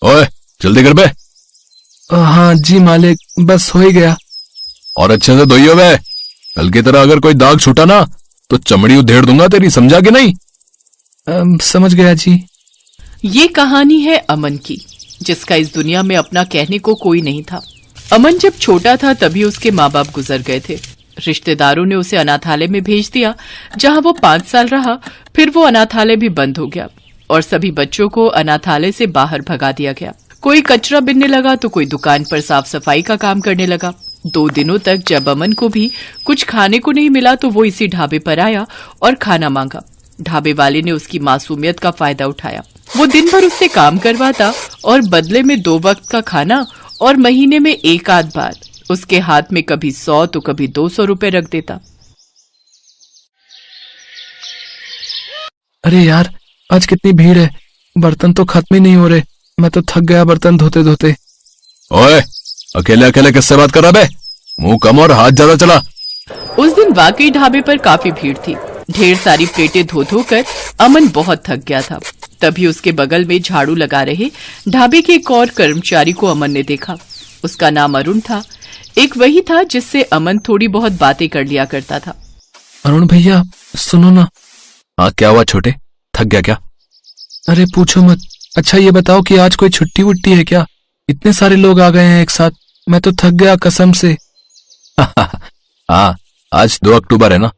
ओए जल्दी कर बे। हाँ जी मालिक, बस हो ही गया। और अच्छे से धोइयो बे, कल की तरह अगर कोई दाग छूटा ना तो चमड़ी उधेड़ दूंगा तेरी, समझा कि नहीं? समझ गया जी। ये कहानी है अमन की, जिसका इस दुनिया में अपना कहने को कोई नहीं था। अमन जब छोटा था तभी उसके माँ बाप गुजर गए थे। रिश्तेदारों ने उसे अनाथालय में भेज दिया, जहाँ वो 5 साल रहा। फिर वो अनाथालय भी बंद हो गया और सभी बच्चों को अनाथालय से बाहर भगा दिया गया। कोई कचरा बिनने लगा तो कोई दुकान पर साफ सफाई का काम करने लगा। 2 दिनों तक जब अमन को भी कुछ खाने को नहीं मिला तो वो इसी ढाबे पर आया और खाना मांगा। ढाबे वाले ने उसकी मासूमियत का फायदा उठाया। वो दिन भर उससे काम करवाता और बदले में 2 वक्त का खाना और महीने में 1 आध बार उसके हाथ में कभी 100 तो कभी 200 रुपए रख देता। अरे यार, आज कितनी भीड़ है, बर्तन तो खत्म ही नहीं हो रहे। मैं तो थक गया बर्तन धोते धोते। ओए अकेले अकेले किससे बात कर रहा बे? मुंह कम और हाथ ज्यादा चला। उस दिन वाकई ढाबे पर काफी भीड़ थी। ढेर सारी प्लेटें धो धोकर अमन बहुत थक गया था। तभी उसके बगल में झाड़ू लगा रहे ढाबे के एक और कर्मचारी को अमन ने देखा। उसका नाम अरुण था। एक वही था जिससे अमन थोड़ी बहुत बातें कर लिया करता था। अरुण भैया सुनो ना। हाँ क्या हुआ छोटे, थक गया क्या? अरे पूछो मत। अच्छा ये बताओ कि आज कोई छुट्टी वुट्टी है क्या? इतने सारे लोग आ गए हैं एक साथ, मैं तो थक गया कसम से। हाँ आज 2 अक्टूबर है ना।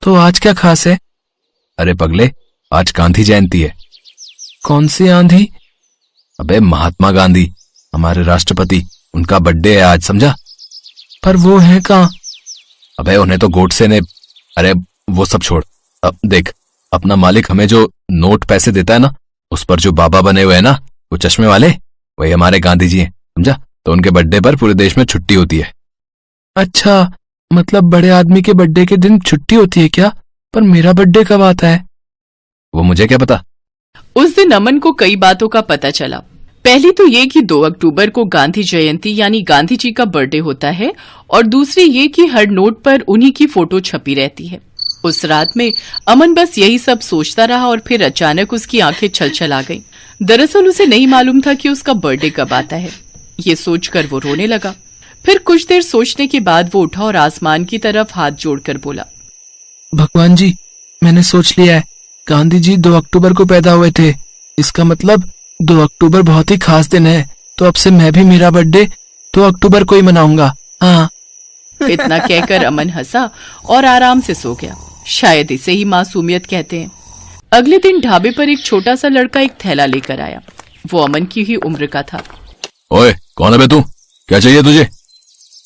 तो आज क्या खास है? अरे पगले, आज गांधी जयंती है। कौन सी आंधी? अबे महात्मा गांधी, हमारे राष्ट्रपति, उनका बर्थडे है आज, समझा? पर वो है कहाँ? अबे उन्हें तो गोडसे ने। अरे वो सब छोड़, अब देख, अपना मालिक हमें जो नोट पैसे देता है ना, उस पर जो बाबा बने हुए हैं ना, वो चश्मे वाले, वही हमारे गांधी जी हैं, समझा? तो उनके बर्थडे पर पूरे देश में छुट्टी होती है। अच्छा, मतलब बड़े आदमी के बर्थडे के दिन छुट्टी होती है क्या? पर मेरा बर्थडे कब आता है? वो मुझे क्या पता। उस दिन अमन को कई बातों का पता चला। पहली तो ये कि 2 अक्टूबर को गांधी जयंती यानी गांधी जी का बर्थडे होता है, और दूसरी ये कि हर नोट पर उन्हीं की फोटो छपी रहती है। उस रात में अमन बस यही सब सोचता रहा और फिर अचानक उसकी आंखें छलछल आ गईं। दरअसल उसे नहीं मालूम था कि उसका बर्थडे कब आता है। ये सोचकर वो रोने लगा। फिर कुछ देर सोचने के बाद वो उठा और आसमान की तरफ हाथ जोड़कर बोला, भगवान जी, मैंने सोच लिया है, गांधी जी 2 अक्टूबर को पैदा हुए थे। इसका मतलब 2 अक्टूबर बहुत ही खास दिन है, तो अब से मैं भी मेरा बर्थडे 2 अक्टूबर को ही मनाऊंगा। हाँ। इतना कहकर अमन हंसा और आराम से सो गया। शायद इसे ही मासूमियत कहते हैं। अगले दिन ढाबे पर एक छोटा सा लड़का एक थैला लेकर आया। वो अमन की ही उम्र का था। ओए कौन है बे तू? क्या चाहिए तुझे?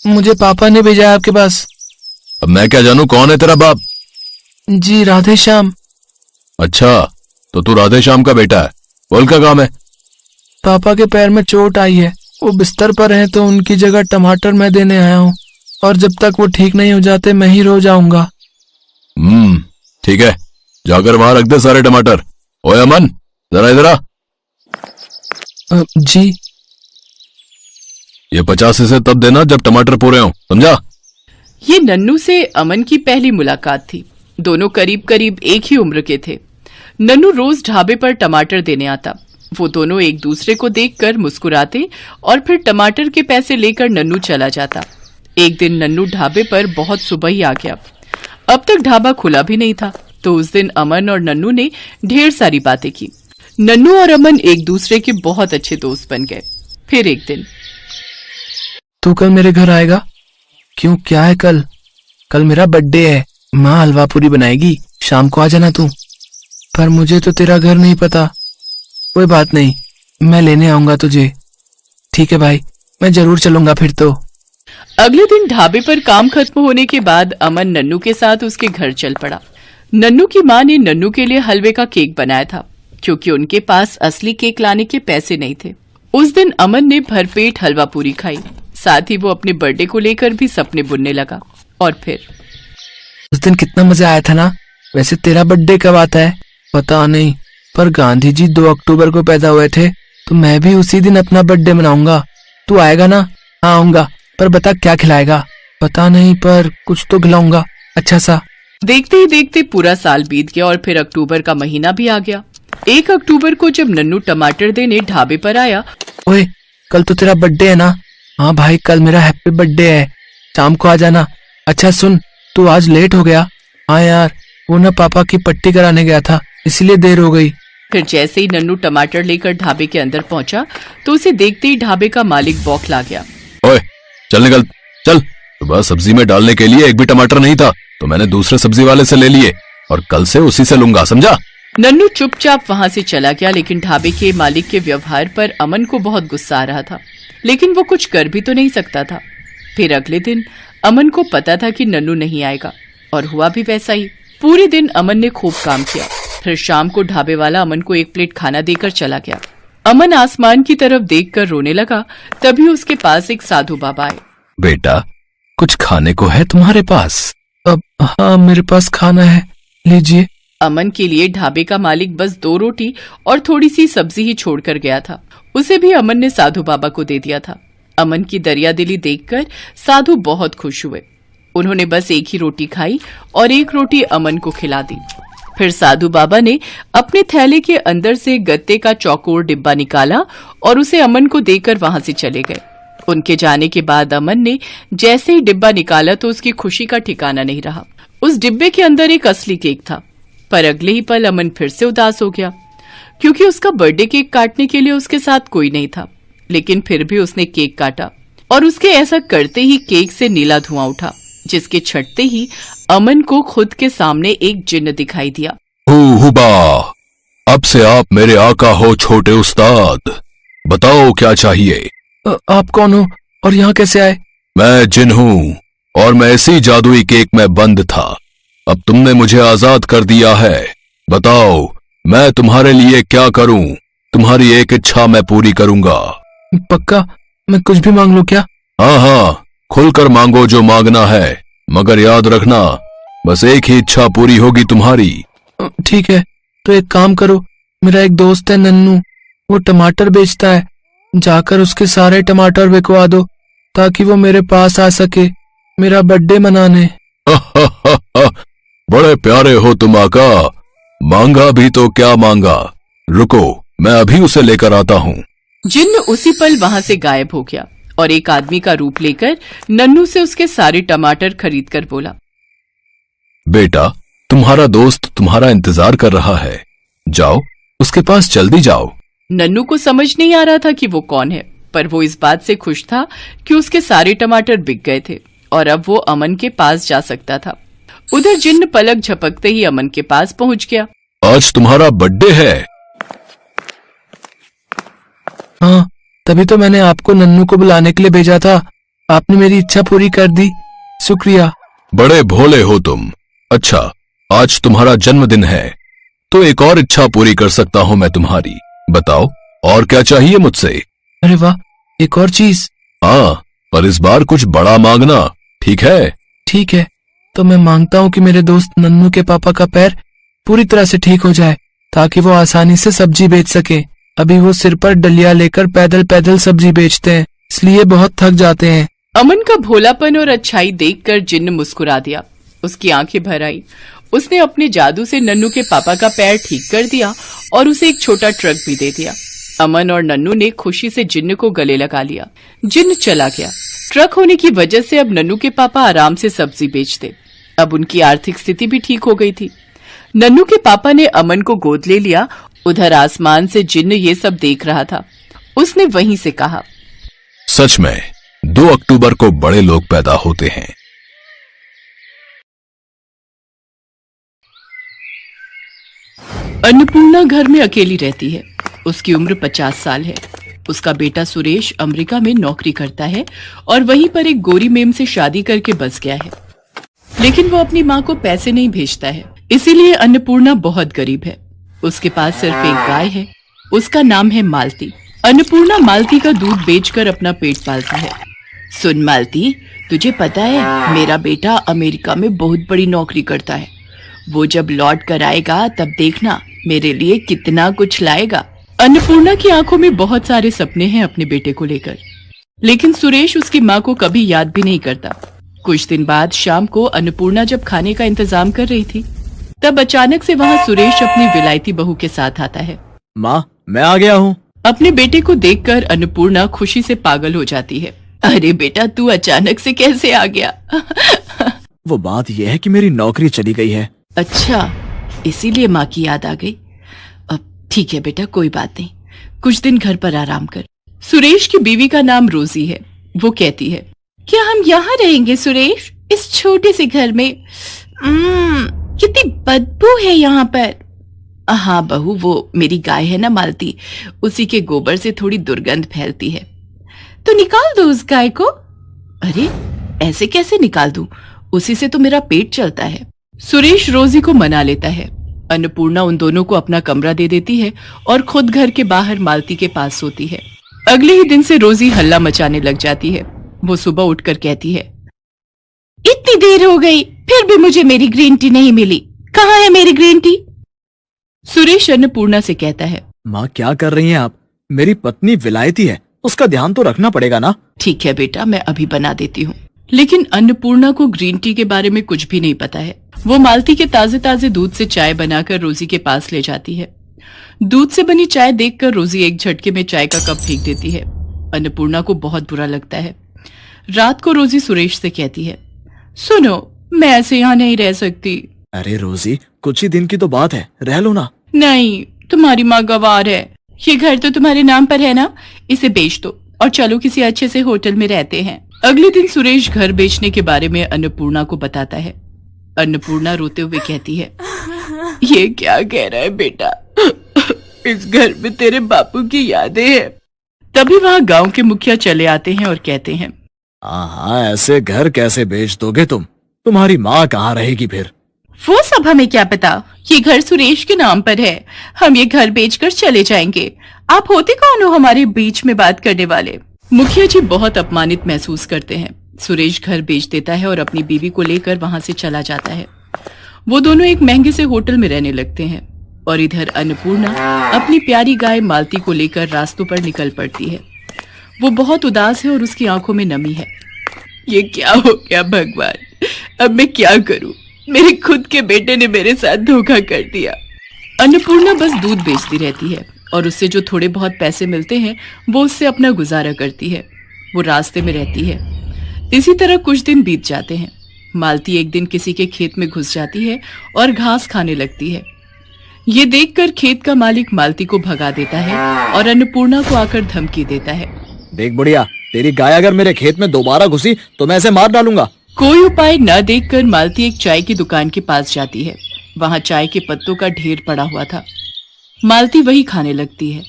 मुझे पापा ने भेजा है आपके पास। अब मैं क्या जानूं कौन है तेरा बाप? जी राधे श्याम। अच्छा, तो तू राधे श्याम का बेटा है। बोल क्या काम है? पापा के पैर में चोट आई है, वो बिस्तर पर हैं, तो उनकी जगह टमाटर मैं देने आया हूँ, और जब तक वो ठीक नहीं हो जाते मैं ही रो जाऊंगा। ठीक है, जाकर वहां रख दे सारे टमाटर। ओए अमन, जरा इधर आ। जी। ये 50 से तब देना जब टमाटर पूरे हों, समझा? ये नन्नू से अमन की पहली मुलाकात थी। दोनों करीब करीब एक ही उम्र के थे। नन्नू रोज ढाबे पर टमाटर देने आता। वो दोनों एक दूसरे को देखकर मुस्कुराते और फिर टमाटर के पैसे लेकर नन्नू चला जाता। एक दिन नन्नू ढाबे पर बहुत सुबह ही आ गया। अब तक ढाबा खुला भी नहीं था, तो उस दिन अमन और नन्नू ने ढेर सारी बातें की। नन्नू और अमन एक दूसरे के बहुत अच्छे दोस्त बन गए। फिर एक दिन, तू कल मेरे घर आएगा? क्यों, क्या है कल? कल मेरा बर्थडे है, माँ हलवा पूरी बनाएगी, शाम को आ जाना तू। पर मुझे तो तेरा घर नहीं पता। कोई बात नहीं, मैं लेने आऊंगा तुझे। ठीक है भाई, मैं जरूर चलूंगा फिर तो। अगले दिन ढाबे पर काम खत्म होने के बाद अमन नन्नू के साथ उसके घर चल पड़ा। नन्नू की माँ ने नन्नू के लिए हलवे का केक बनाया था, क्योंकि उनके पास असली केक लाने के पैसे नहीं थे। उस दिन अमन ने भरपेट हलवा पूरी खाई। साथ ही वो अपने बर्थडे को लेकर भी सपने बुनने लगा। और फिर उस दिन कितना मजा आया था ना। वैसे तेरा बर्थडे कब आता है पता नहीं, पर गांधी जी 2 अक्टूबर को पैदा हुए थे, तो मैं भी उसी दिन अपना बर्थडे मनाऊंगा। तू आएगा ना? हाँ आऊंगा, पर बता क्या खिलाएगा? पता नहीं, पर कुछ तो खिलाऊंगा अच्छा सा। देखते ही देखते पूरा साल बीत गया और फिर अक्टूबर का महीना भी आ गया। 1 अक्टूबर को जब नन्नू टमाटर देने ढाबे पर आया, ओए, कल तो तेरा बर्थडे है ना? हाँ भाई, कल मेरा हैप्पी बर्थडे है, शाम को आ जाना। अच्छा सुन, तू आज लेट हो गया। हाँ यार, वो ना पापा की पट्टी कराने गया था, इसलिए देर हो गई। फिर जैसे ही नन्नू टमाटर लेकर ढाबे के अंदर पहुंचा तो उसे देखते ही ढाबे का मालिक बौखला गया। ओए, चल निकल, चल। सुबह सब्जी में डालने के लिए एक भी टमाटर नहीं था, तो मैंने दूसरे सब्जी वाले से ले लिए और कल से उसी से लूंगा, समझा? नन्नू चुपचाप वहां से चला गया, लेकिन ढाबे के मालिक के व्यवहार पर अमन को बहुत गुस्सा आ रहा था, लेकिन वो कुछ कर भी तो नहीं सकता था। फिर अगले दिन अमन को पता था कि नन्नू नहीं आएगा, और हुआ भी वैसा ही। पूरे दिन अमन ने खूब काम किया। फिर शाम को ढाबे वाला अमन को 1 प्लेट खाना देकर चला गया। अमन आसमान की तरफ देखकर रोने लगा। तभी उसके पास एक साधु बाबा आए। बेटा, कुछ खाने को है तुम्हारे पास? अब हाँ, मेरे पास खाना है, लीजिए। अमन के लिए ढाबे का मालिक बस 2 रोटी और थोड़ी सी सब्जी ही छोड़कर गया था। उसे भी अमन ने साधु बाबा को दे दिया था। अमन की दरियादिली देखकर साधु बहुत खुश हुए। उन्होंने बस 1 ही रोटी खाई और 1 रोटी अमन को खिला दी। फिर साधु बाबा ने अपने थैले के अंदर से गत्ते का चौकोर डिब्बा निकाला और उसे अमन को देकर वहां से चले गए। उनके जाने के बाद अमन ने जैसे ही डिब्बा निकाला तो उसकी खुशी का ठिकाना नहीं रहा। उस डिब्बे के अंदर एक असली केक था, पर अगले ही पल अमन फिर से उदास हो गया, क्योंकि उसका बर्थडे केक काटने के लिए उसके साथ कोई नहीं था। लेकिन फिर भी उसने केक काटा और उसके ऐसा करते ही केक से नीला धुआं उठा, जिसके छटते ही अमन को खुद के सामने एक जिन्न दिखाई दिया। हुबा, अब से आप मेरे आका हो छोटे उस्ताद, बताओ क्या चाहिए? आप कौन हो और यहाँ कैसे आए? मैं जिन हूँ और मैं इसी जादुई केक में बंद था। अब तुमने मुझे आजाद कर दिया है। बताओ, मैं तुम्हारे लिए क्या करूं? तुम्हारी एक इच्छा मैं पूरी करूंगा। पक्का? मैं कुछ भी मांग लूं क्या? हाँ हाँ, खुलकर मांगो जो मांगना है, मगर याद रखना, बस एक ही इच्छा पूरी होगी तुम्हारी। ठीक है, तो एक काम करो, मेरा एक दोस्त है नन्नू, वो टमाटर बेचता है, जाकर उसके सारे टमाटर बिकवा दो ताकि वो मेरे पास आ सके मेरा बर्थडे मनाने। बड़े प्यारे हो तुम आका, मांगा भी तो क्या मांगा। रुको, मैं अभी उसे लेकर आता हूँ। जिन्न उसी पल वहां से गायब हो गया और एक आदमी का रूप लेकर नन्नू से उसके सारे टमाटर खरीद कर बोला, बेटा, तुम्हारा दोस्त तुम्हारा इंतजार कर रहा है, जाओ उसके पास जल्दी जाओ। नन्नू को समझ नहीं आ रहा था कि वो कौन है, पर वो इस बात से खुश था कि उसके सारे टमाटर बिक गए थे और अब वो अमन के पास जा सकता था। उधर जिन्न पलक झपकते ही अमन के पास पहुंच गया। आज तुम्हारा बर्थडे है? हाँ, तभी तो मैंने आपको नन्नू को बुलाने के लिए भेजा था। आपने मेरी इच्छा पूरी कर दी, शुक्रिया। बड़े भोले हो तुम। अच्छा, आज तुम्हारा जन्मदिन है तो एक और इच्छा पूरी कर सकता हूँ मैं तुम्हारी। बताओ, और क्या चाहिए मुझसे? अरे वाह, एक और चीज? हाँ, पर इस बार कुछ बड़ा मांगना, ठीक है? ठीक है, तो मैं मांगता हूँ कि मेरे दोस्त नन्नू के पापा का पैर पूरी तरह से ठीक हो जाए ताकि वो आसानी से सब्जी बेच सके। अभी वो सिर पर डलिया लेकर पैदल पैदल सब्जी बेचते हैं, इसलिए बहुत थक जाते हैं। अमन का भोलापन और अच्छाई देखकर जिन्न मुस्कुरा दिया। उसकी आंखें भर आई। उसने अपने जादू से नन्नू के पापा का पैर ठीक कर दिया और उसे एक छोटा ट्रक भी दे दिया। अमन और नन्नू ने खुशी से जिन्न को गले लगा लिया। जिन्न चला गया। ट्रक होने की वजह से अब नन्नू के पापा आराम से सब्जी बेचते। अब उनकी आर्थिक स्थिति भी ठीक हो गई थी। नन्नू के पापा ने अमन को गोद ले लिया। उधर आसमान से जिन्न ये सब देख रहा था। उसने वहीं से कहा, सच में 2 अक्टूबर को बड़े लोग पैदा होते हैं। अन्नपूर्णा घर में अकेली रहती है। उसकी उम्र 50 साल है। उसका बेटा सुरेश अमेरिका में नौकरी करता है और वहीं पर एक गोरी मेम से शादी करके बस गया है, लेकिन वो अपनी माँ को पैसे नहीं भेजता है, इसीलिए अन्नपूर्णा बहुत गरीब है। उसके पास सिर्फ एक गाय है, उसका नाम है मालती। अन्नपूर्णा मालती का दूध बेचकर अपना पेट पालती है। सुन मालती, तुझे पता है मेरा बेटा अमेरिका में बहुत बड़ी नौकरी करता है। वो जब लौट कर आएगा तब देखना मेरे लिए कितना कुछ लाएगा। अन्नपूर्णा की आंखों में बहुत सारे सपने हैं अपने बेटे को लेकर, लेकिन सुरेश उसकी माँ को कभी याद भी नहीं करता। कुछ दिन बाद शाम को अन्नपूर्णा जब खाने का इंतजाम कर रही थी, तब अचानक से वहाँ सुरेश अपनी विलायती बहू के साथ आता है। माँ, मैं आ गया हूँ। अपने बेटे को देखकर अन्नपूर्णा खुशी से पागल हो जाती है। अरे बेटा, तू अचानक से कैसे आ गया? वो बात यह है कि मेरी नौकरी चली गई है। अच्छा, इसीलिए माँ की याद आ गई। अब ठीक है बेटा, कोई बात नहीं, कुछ दिन घर पर आराम कर। सुरेश की बीवी का नाम रोजी है। वो कहती है, क्या हम यहाँ रहेंगे सुरेश, इस छोटे से घर में? कितनी बदबू है यहाँ पर। हाँ बहू, वो मेरी गाय है ना मालती, उसी के गोबर से थोड़ी दुर्गंध फैलती है। तो निकाल दो उस गाय को। अरे ऐसे कैसे निकाल दूं, उसी से तो मेरा पेट चलता है। सुरेश रोजी को मना लेता है। अन्नपूर्णा उन दोनों को अपना कमरा दे देती है और खुद घर के बाहर मालती के पास सोती है। अगले ही दिन से रोजी हल्ला मचाने लग जाती है। वो सुबह उठकर कहती है, इतनी देर हो गई फिर भी मुझे मेरी ग्रीन टी नहीं मिली, कहाँ है मेरी ग्रीन टी? सुरेश अन्नपूर्णा से कहता है, माँ क्या कर रही हैं आप? मेरी पत्नी विलायती है, उसका ध्यान तो रखना पड़ेगा ना। ठीक है बेटा, मैं अभी बना देती हूँ। लेकिन अन्नपूर्णा को ग्रीन टी के बारे में कुछ भी नहीं पता है। वो मालती के ताजे ताजे दूध से चाय बनाकर रोजी के पास ले जाती है। दूध से बनी चाय देखकर रोजी एक झटके में चाय का कप फेंक देती है। अन्नपूर्णा को बहुत बुरा लगता है। रात को रोजी सुरेश से कहती है, सुनो, मैं ऐसे यहाँ नहीं रह सकती। अरे रोजी, कुछ ही दिन की तो बात है, रह लो ना। नहीं, तुम्हारी माँ गवार है। ये घर तो तुम्हारे नाम पर है ना, इसे बेच दो और चलो किसी अच्छे से होटल में रहते हैं। अगले दिन सुरेश घर बेचने के बारे में अन्नपूर्णा को बताता है। अन्नपूर्णा रोते हुए कहती है, ये क्या कह रहा है बेटा, इस घर में तेरे बापू की यादें हैं। तभी वहाँ गांव के मुखिया चले आते हैं और कहते हैं, हाँ, ऐसे घर कैसे बेच दोगे तुम? तुम्हारी माँ कहाँ रहेगी फिर? वो सब हमें क्या पता, ये घर सुरेश के नाम पर है। हम ये घर बेचकर चले जाएंगे। आप होते कौन हो हमारे बीच में बात करने वाले? मुखिया जी बहुत अपमानित महसूस करते हैं। सुरेश घर बेच देता है और अपनी बीवी को लेकर वहां से चला जाता है। वो दोनों एक महंगे से होटल में रहने लगते हैं और इधर अन्नपूर्णा अपनी प्यारी गाय मालती को लेकर रास्तों पर निकल पड़ती है। वो बहुत उदास है और उसकी आंखों में नमी है। ये क्या हो गया भगवान, अब मैं क्या करूं? मेरे खुद के बेटे ने मेरे साथ धोखा कर दिया। अन्नपूर्णा बस दूध बेचती रहती है और उससे जो थोड़े बहुत पैसे मिलते हैं वो उससे अपना गुजारा करती है। वो रास्ते में रहती है। इसी तरह कुछ दिन बीत जाते हैं। मालती एक दिन किसी के खेत में घुस जाती है और घास खाने लगती है। ये देखकर खेत का मालिक मालती को भगा देता है और अन्नपूर्णा को आकर धमकी देता है, देख बुढ़िया, तेरी गाय अगर मेरे खेत में दोबारा घुसी तो मैं इसे मार डालूंगा। कोई उपाय न देखकर मालती एक चाय की दुकान के पास जाती है। वहां चाय के पत्तों का ढेर पड़ा हुआ था। मालती वही खाने लगती है।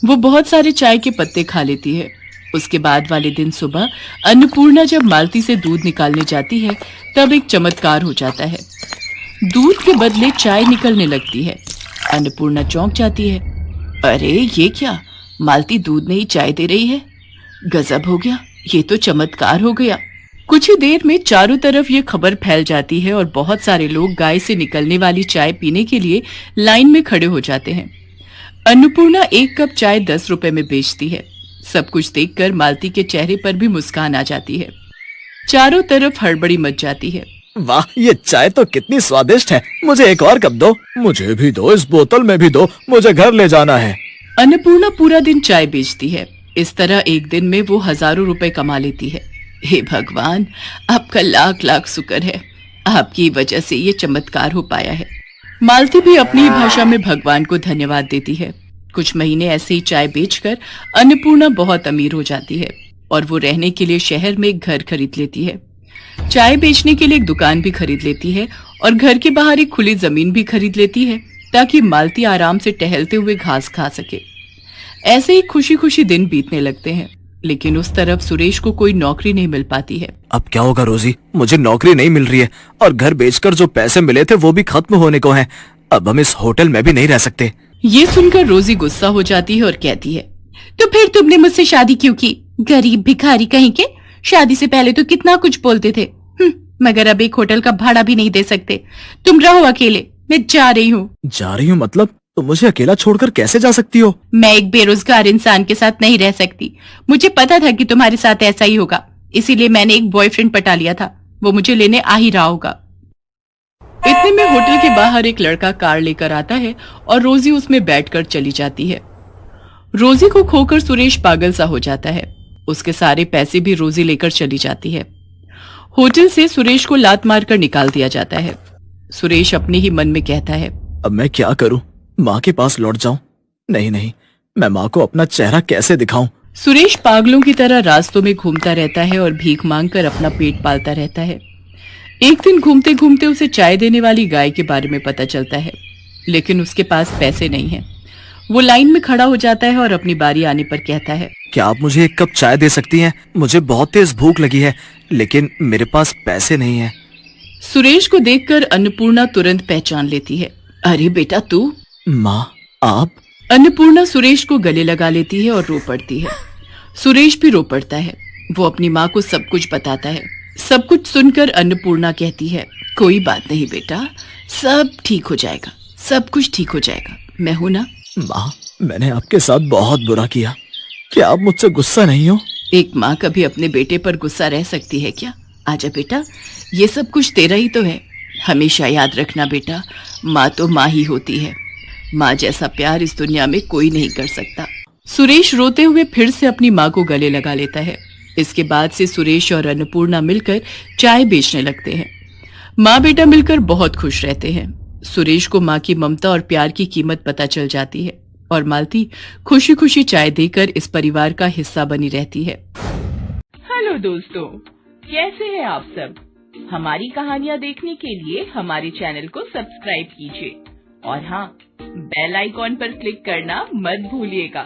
वो बहुत सारे चाय के पत्ते खा लेती है। उसके बाद वाले दिन सुबह अन्नपूर्णा जब मालती से दूध निकालने जाती है तब एक चमत्कार हो जाता है। दूध के बदले चाय निकलने लगती है। अन्नपूर्णा चौंक जाती है। अरे ये क्या, मालती दूध नहीं चाय दे रही है? गजब हो गया, ये तो चमत्कार हो गया। कुछ ही देर में चारों तरफ ये खबर फैल जाती है और बहुत सारे लोग गाय से निकलने वाली चाय पीने के लिए लाइन में खड़े हो जाते हैं। अन्नपूर्णा एक कप चाय 10 रुपए में बेचती है। सब कुछ देखकर मालती के चेहरे पर भी मुस्कान आ जाती है। चारों तरफ हड़बड़ी मच जाती है। वाह, ये चाय तो कितनी स्वादिष्ट है, मुझे एक और कप दो। मुझे भी दो, इस बोतल में भी दो, मुझे घर ले जाना है। अन्नपूर्णा पूरा दिन चाय बेचती है। इस तरह एक दिन में वो हजारों रुपए कमा लेती है। हे भगवान, आपका लाख लाख शुक्र है, आपकी वजह से ये चमत्कार हो पाया है। मालती भी अपनी भाषा में भगवान को धन्यवाद देती है। कुछ महीने ऐसे ही चाय बेचकर अन्नपूर्णा बहुत अमीर हो जाती है और वो रहने के लिए शहर में एक घर खरीद लेती है। चाय बेचने के लिए एक दुकान भी खरीद लेती है और घर के बाहर एक खुली जमीन भी खरीद लेती है ताकि मालती आराम से टहलते हुए घास खा सके। ऐसे ही खुशी खुशी दिन बीतने लगते हैं, लेकिन उस तरफ सुरेश को कोई नौकरी नहीं मिल पाती है। अब क्या होगा रोजी, मुझे नौकरी नहीं मिल रही है और घर बेचकर जो पैसे मिले थे वो भी खत्म होने को हैं। अब हम इस होटल में भी नहीं रह सकते। ये सुनकर रोजी गुस्सा हो जाती है और कहती है, तो फिर तुमने मुझसे शादी क्यों की? गरीब भिखारी कहीं के, शादी से पहले तो कितना कुछ बोलते थे। मगर अब एक होटल का भाड़ा भी नहीं दे सकते। तुम रहो अकेले, मैं जा रही हूँ। जा रही हूँ मतलब? तुम मुझे अकेला छोड़कर कैसे जा सकती हो? मैं एक बेरोजगार इंसान के साथ नहीं रह सकती। मुझे पता था कि तुम्हारे साथ ऐसा ही होगा, इसीलिए मैंने एक बॉयफ्रेंड पटा लिया था। वो मुझे लेने आ ही रहा होगा। इतने में होटल के बाहर एक लड़का कार लेकर आता है और रोजी उसमें बैठकर चली जाती है। रोजी को खोकर सुरेश पागल सा हो जाता है। उसके सारे पैसे भी रोजी लेकर चली जाती है। होटल से सुरेश को लात मारकर निकाल दिया जाता है। सुरेश अपने ही मन में कहता है, अब मैं क्या करूं? माँ के पास लौट जाऊं? नहीं नहीं, मैं माँ को अपना चेहरा कैसे दिखाऊं? सुरेश पागलों की तरह रास्तों में घूमता रहता है और भीख मांगकर अपना पेट पालता रहता है। एक दिन घूमते घूमते उसे चाय देने वाली गाय के बारे में पता चलता है, लेकिन उसके पास पैसे नहीं हैं। वो लाइन में खड़ा हो जाता है और अपनी बारी आने पर कहता है, क्या आप मुझे एक कप चाय दे सकती हैं? मुझे बहुत तेज भूख लगी है, लेकिन मेरे पास पैसे नहीं हैं। सुरेश को देखकर अन्नपूर्णा तुरंत पहचान लेती है। अरे बेटा तू? माँ, आप? अन्नपूर्णा सुरेश को गले लगा लेती है और रो पड़ती है। सुरेश भी रो पड़ता है। वो अपनी माँ को सब कुछ बताता है। सब कुछ सुनकर अन्नपूर्णा कहती है, कोई बात नहीं बेटा, सब ठीक हो जाएगा, सब कुछ ठीक हो जाएगा, मैं हूं ना। माँ, मैंने आपके साथ बहुत बुरा किया, क्या आप मुझसे गुस्सा नहीं हो? एक माँ कभी अपने बेटे पर गुस्सा रह सकती है क्या? आजा बेटा, ये सब कुछ तेरा ही तो है। हमेशा याद रखना बेटा, माँ तो माँ ही होती है। माँ जैसा प्यार इस दुनिया में कोई नहीं कर सकता। सुरेश रोते हुए फिर से अपनी माँ को गले लगा लेता है। इसके बाद से सुरेश और अन्नपूर्णा मिलकर चाय बेचने लगते हैं। माँ बेटा मिलकर बहुत खुश रहते हैं। सुरेश को माँ की ममता और प्यार की कीमत पता चल जाती है और मालती खुशी खुशी चाय देकर इस परिवार का हिस्सा बनी रहती है। हेलो दोस्तों, कैसे हैं आप सब? हमारी कहानियाँ देखने के लिए हमारे चैनल को सब्सक्राइब कीजिए और हाँ, बेल आइकॉन पर क्लिक करना मत भूलिएगा।